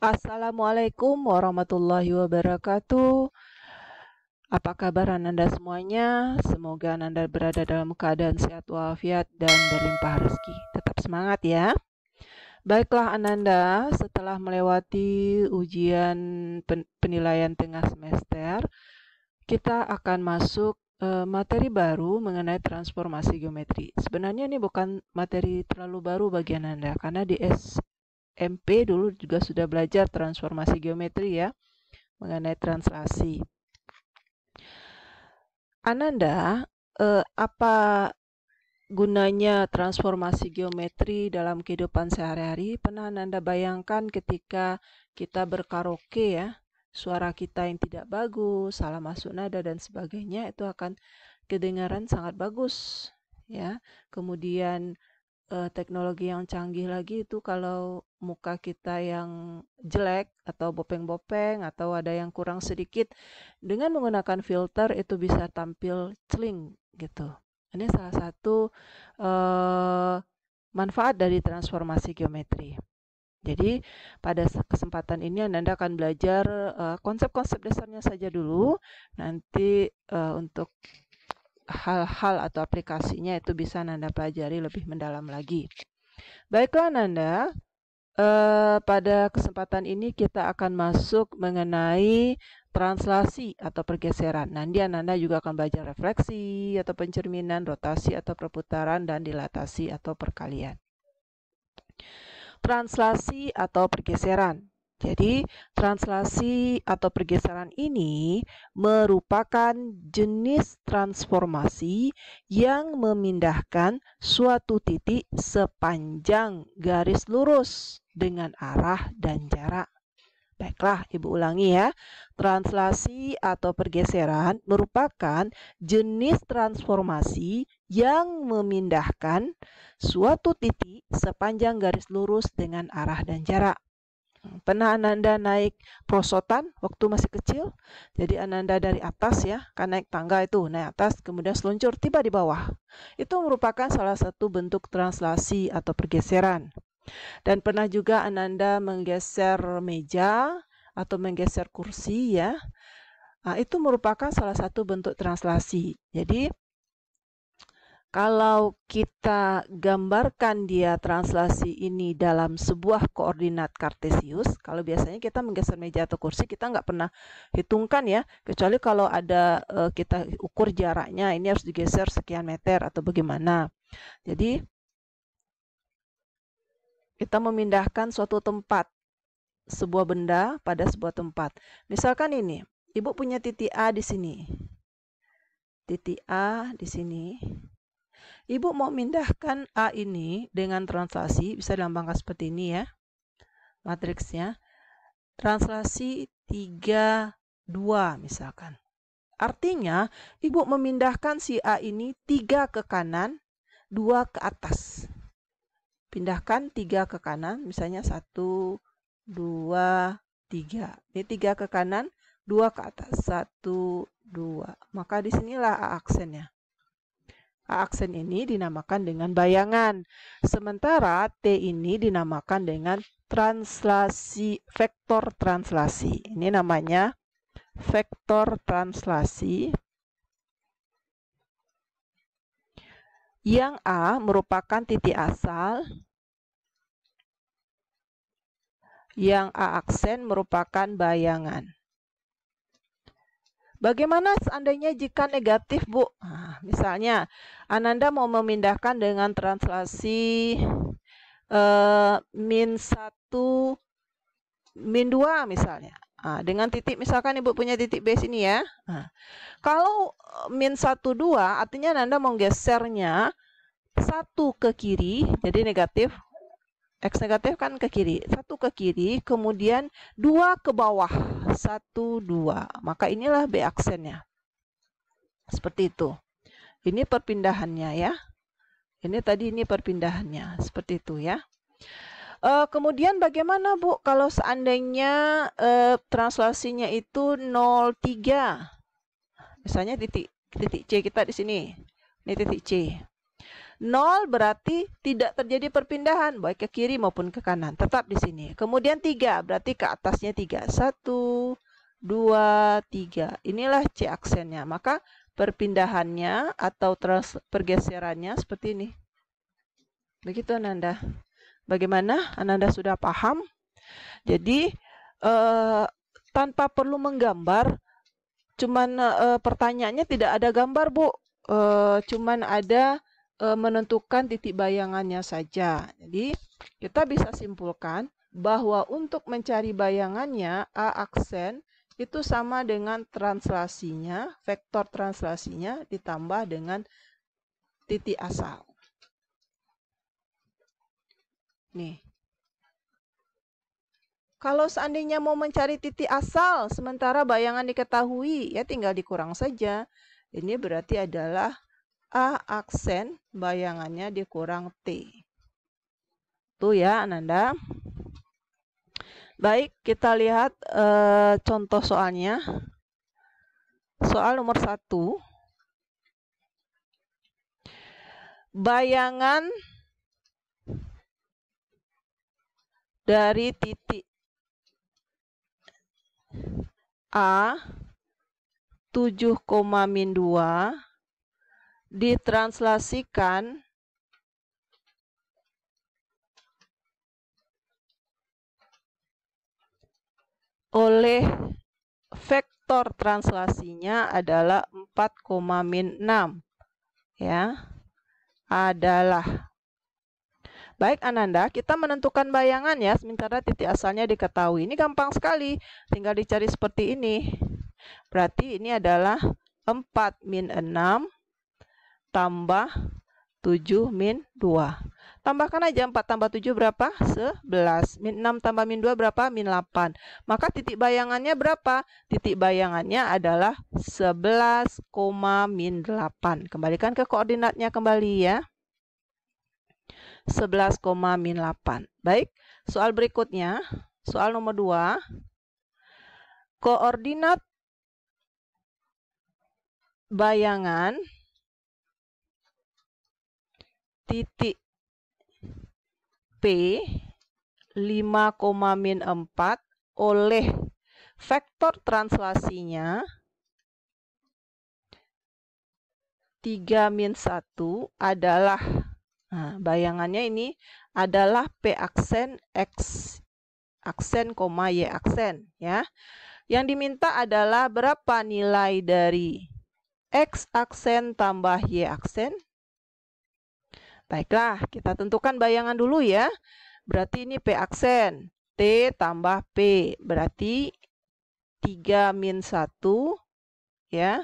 Assalamualaikum warahmatullahi wabarakatuh. Apa kabar Ananda semuanya? Semoga Ananda berada dalam keadaan sehat walafiat dan berlimpah rezeki. Tetap semangat ya. Baiklah Ananda, setelah melewati ujian penilaian tengah semester, kita akan masuk materi baru mengenai transformasi geometri. Sebenarnya ini bukan materi terlalu baru bagi Ananda, karena di SMP dulu juga sudah belajar transformasi geometri ya, mengenai translasi. Ananda, apa gunanya transformasi geometri dalam kehidupan sehari-hari? Pernah Ananda bayangkan ketika kita berkaraoke ya, suara kita yang tidak bagus, salah masuk nada dan sebagainya, itu akan kedengaran sangat bagus ya. Kemudian teknologi yang canggih lagi itu kalau muka kita yang jelek atau bopeng-bopeng atau ada yang kurang sedikit, dengan menggunakan filter itu bisa tampil celing gitu. Ini salah satu manfaat dari transformasi geometri. Jadi pada kesempatan ini Anda akan belajar konsep-konsep dasarnya saja dulu. Nanti untuk hal-hal atau aplikasinya itu bisa Nanda pelajari lebih mendalam lagi. Baiklah Nanda, pada kesempatan ini kita akan masuk mengenai translasi atau pergeseran. Nanti Nanda juga akan belajar refleksi atau pencerminan, rotasi atau perputaran, dan dilatasi atau perkalian. Translasi atau pergeseran. Jadi, translasi atau pergeseran ini merupakan jenis transformasi yang memindahkan suatu titik sepanjang garis lurus dengan arah dan jarak. Baiklah, Ibu ulangi ya. Translasi atau pergeseran merupakan jenis transformasi yang memindahkan suatu titik sepanjang garis lurus dengan arah dan jarak. Pernah Ananda naik prosotan waktu masih kecil? Jadi Ananda dari atas ya, kan naik tangga itu, naik atas kemudian seluncur tiba di bawah. Itu merupakan salah satu bentuk translasi atau pergeseran. Dan pernah juga Ananda menggeser meja atau menggeser kursi ya. Nah, itu merupakan salah satu bentuk translasi. Jadi kalau kita gambarkan dia translasi ini dalam sebuah koordinat kartesius, kalau biasanya kita menggeser meja atau kursi, kita nggak pernah hitungkan ya, kecuali kalau ada kita ukur jaraknya, ini harus digeser sekian meter atau bagaimana. Jadi, kita memindahkan suatu tempat, sebuah benda pada sebuah tempat. Misalkan ini, Ibu punya titik A di sini. Titik A di sini. Ibu mau mindahkan A ini dengan translasi, bisa dilambangkan seperti ini ya, matriksnya. Translasi 3, 2 misalkan. Artinya, Ibu memindahkan si A ini 3 ke kanan, 2 ke atas. Pindahkan 3 ke kanan, misalnya 1, 2, 3. Ini 3 ke kanan, 2 ke atas. 1, 2. Maka disinilah A aksennya. A aksen ini dinamakan dengan bayangan. Sementara T ini dinamakan dengan translasi, vektor translasi. Ini namanya vektor translasi. Yang A merupakan titik asal. Yang A aksen merupakan bayangan. Bagaimana seandainya jika negatif, Bu? Nah, misalnya, Ananda mau memindahkan dengan translasi min 1, min 2 misalnya. Nah, dengan titik, misalkan Ibu punya titik B sini ya. Nah, kalau min 1, 2, artinya Ananda mau gesernya 1 ke kiri, jadi negatif. X negatif kan ke kiri. 1 ke kiri, kemudian 2 ke bawah. 1, 2. Maka inilah B aksennya. Seperti itu. Ini perpindahannya ya. Ini perpindahannya. Seperti itu ya. Kemudian bagaimana Bu kalau seandainya translasinya itu 03? Misalnya titik C kita di sini. Ini titik C. 0 berarti tidak terjadi perpindahan baik ke kiri maupun ke kanan. Tetap di sini. Kemudian 3 berarti ke atasnya 3. 1, 2, 3. Inilah C aksennya. Maka perpindahannya atau pergeserannya seperti ini. Begitu Ananda. Bagaimana? Ananda sudah paham? Jadi tanpa perlu menggambar, cuman pertanyaannya tidak ada gambar Bu, cuman ada menentukan titik bayangannya saja. Jadi kita bisa simpulkan bahwa untuk mencari bayangannya A aksen itu sama dengan translasinya, vektor translasinya ditambah dengan titik asal. Nih. Kalau seandainya mau mencari titik asal, sementara bayangan diketahui, ya tinggal dikurang saja. Ini berarti adalah A aksen, bayangannya dikurang T. Tuh ya, Ananda. Baik, kita lihat contoh soalnya. Soal nomor 1. Bayangan dari titik A 7,-2 ditranslasikan oleh vektor translasinya adalah 4,-6 ya. Adalah. Baik Ananda, kita menentukan bayangan ya, sementara titik asalnya diketahui. Ini gampang sekali, tinggal dicari seperti ini. Berarti ini adalah 4-6 tambah 7-2. Tambahkan aja 4 tambah 7 berapa? 11. -6 tambah -2 berapa? -8. Maka titik bayangannya berapa? Titik bayangannya adalah 11,-8. Kembalikan ke koordinatnya kembali ya. 11,-8. Baik, soal berikutnya, soal nomor 2. Koordinat bayangan titik P 5,-4 oleh vektor translasinya 3-1 adalah, nah, bayangannya ini adalah P aksen, X aksen, Y aksen ya. Yang diminta adalah berapa nilai dari X aksen tambah Y aksen. Baiklah, kita tentukan bayangan dulu ya. Berarti ini P aksen, T tambah P, berarti 3-1 ya,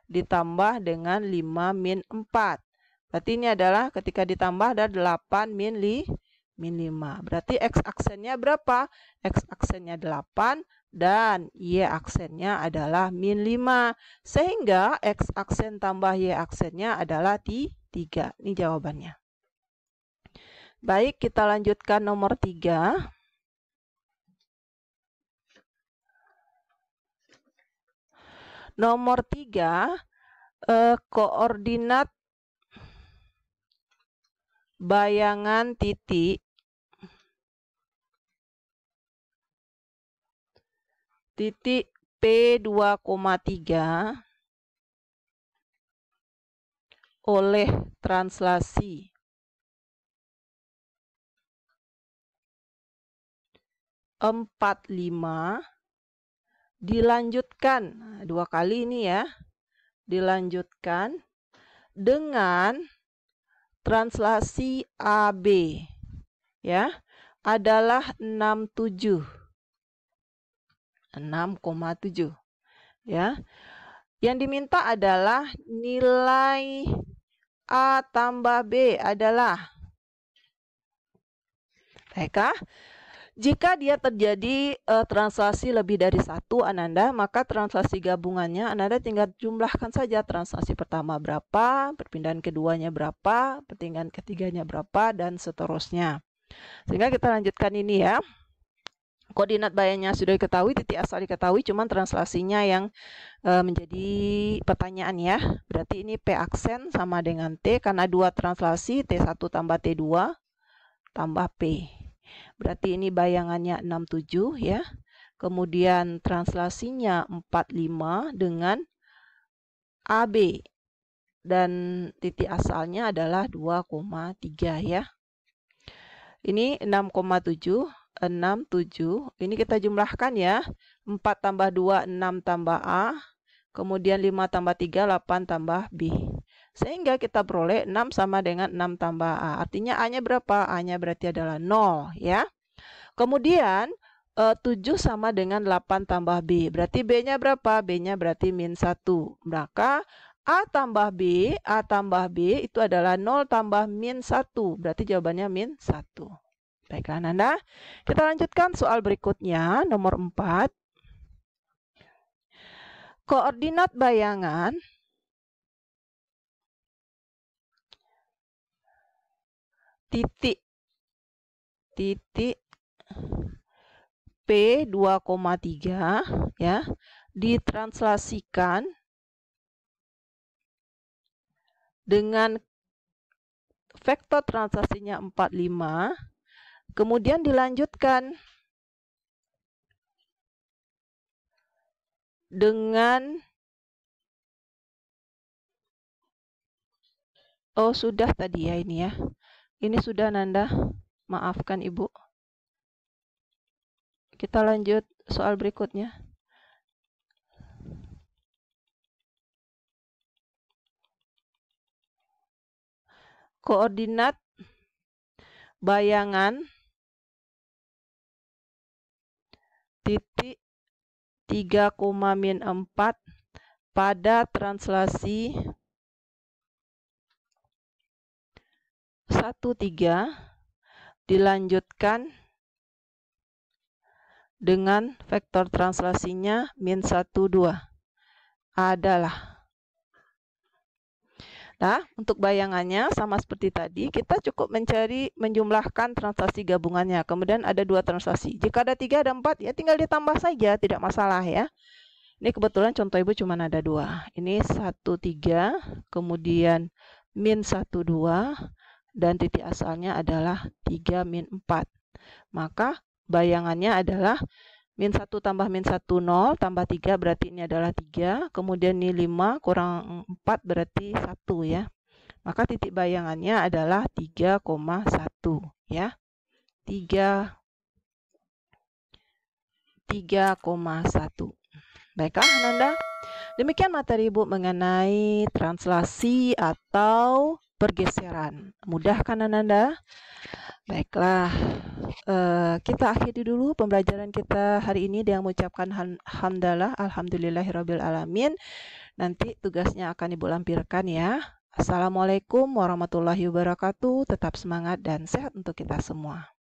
ditambah dengan 5-4. Berarti ini adalah ketika ditambah ada 8-5. Berarti X aksennya berapa? X aksennya 8 dan Y aksennya adalah -5. Sehingga X aksen tambah Y aksennya adalah 3. Ini jawabannya. Baik, kita lanjutkan nomor 3. Nomor 3, koordinat bayangan titik P 2,3 oleh translasi empat lima dilanjutkan, nah, 2 kali ini ya, dilanjutkan dengan translasi AB ya, adalah 6,7 ya. Yang diminta adalah nilai A tambah B adalah Baiklah, jika dia terjadi translasi lebih dari satu, Ananda, maka translasi gabungannya Ananda tinggal jumlahkan saja translasi pertama berapa, perpindahan keduanya berapa, perpindahan ketiganya berapa, dan seterusnya. Sehingga kita lanjutkan ini ya. Koordinat bayangnya sudah diketahui, titik asal diketahui, cuman translasinya yang menjadi pertanyaan ya. Berarti ini P aksen sama dengan T, karena dua translasi, T1 tambah T2 tambah P. Berarti ini bayangannya 67 ya. Kemudian translasinya 45 dengan AB. Dan titik asalnya adalah 2,3 ya. Ini 6,7. 67. Ini kita jumlahkan ya. 4 tambah 2, 6 tambah A. Kemudian 5 tambah 3, 8 tambah B. Sehingga kita peroleh 6 sama dengan 6 tambah A. Artinya A-nya berapa? A-nya berarti adalah 0 ya. Kemudian 7 sama dengan 8 tambah B. Berarti B-nya berapa? B-nya berarti min 1. Maka A tambah B itu adalah 0 tambah min 1. Berarti jawabannya min 1. Baiklah Nanda, kita lanjutkan soal berikutnya, nomor 4. Koordinat bayangan titik P 2,3 ya, ditranslasikan dengan vektor translasinya 45. Kemudian dilanjutkan dengan sudah tadi ya ini ya. Ini sudah Nanda. Maafkan Ibu. Kita lanjut soal berikutnya. Koordinat bayangan titik 3,-4 pada translasi 1,3 dilanjutkan dengan vektor translasinya min 1,2 adalah. Nah, untuk bayangannya sama seperti tadi, kita cukup menjumlahkan translasi gabungannya. Kemudian ada 2 translasi. Jika ada 3, ada 4, ya tinggal ditambah saja, tidak masalah ya. Ini kebetulan contoh Ibu cuma ada 2. Ini 1,3, kemudian min 1,2, dan titik asalnya adalah 3 min 4. Maka bayangannya adalah min 1 tambah min 1, 0, tambah 3 berarti ini adalah 3. Kemudian ini 5 kurang 4 berarti 1 ya. Maka titik bayangannya adalah 3,1 ya. 3,1. Baiklah Ananda. Demikian materi Ibu mengenai translasi atau pergeseran. Mudah kan Ananda? Baiklah, kita akhiri dulu pembelajaran kita hari ini dengan mengucapkan hamdalah, alhamdulillahirabbil alamin. Nanti tugasnya akan Ibu lampirkan ya. Assalamualaikum warahmatullahi wabarakatuh. Tetap semangat dan sehat untuk kita semua.